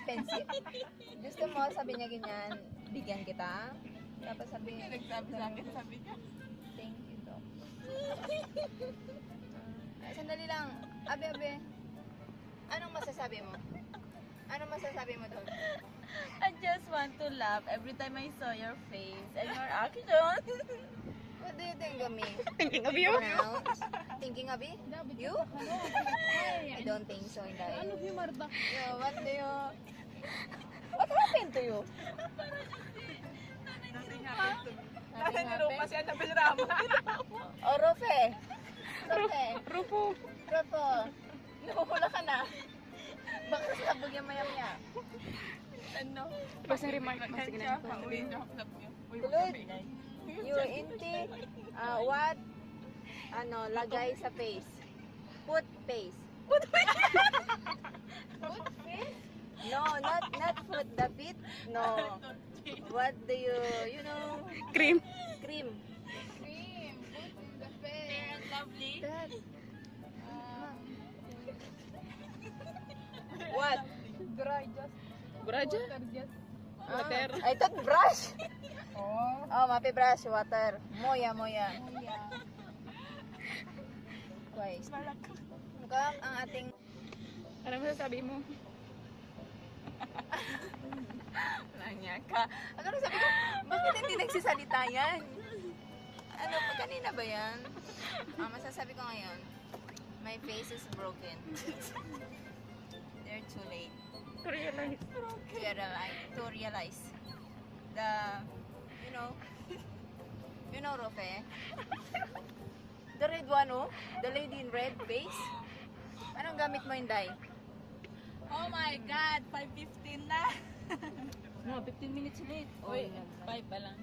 defensive. Gusto mo, sabi niya ganyan, bigyan kita. Tapos sabi niya, Nagsabi sa akin, sabi niya. thank you, Doc. Sandali lang. Abi. Anong masasabi mo? Anong masasabi mo doon? I just want to laugh every time I saw your face and your action. What do you think of me? Thinking of you? Pronouns? Thinking of it? You? I don't think so, Inday. Yo, what do you... What happened to you? Nothing Nothing Naro pa happened? siya na Rama. Oh, Rofe. Rofe. Rupo. Ropo. Nahula ka na. Baka sabog yung maya-maya. Ano? Tapos na remark mo. Sige na. Uwi niyo. Love niyo. Uy, Tuloy. mabigay. Your inti, what? Ano, lagay sa face. Put face. Put face? No, not put the feet. No. What do you know? Cream. Cream. Fair and lovely. That. What? Buraja. Water. I thought brush. Oh, mapi brush, water. Moya. Guys, mukhang ang ating Ano masasabi mo? Nanya ka. ano sabi ko, bakit hindi nagsisalita yan? Ano, kanina ba yan? Masasabi ko ngayon, my face is broken. They're too late To realize. to realize the, you know, Rofe? The red one, oh? The lady in red face? Anong gamit mo, Inday? Oh my God, 5:15 na. No, 15 minutes late. Uy, 5 pa lang.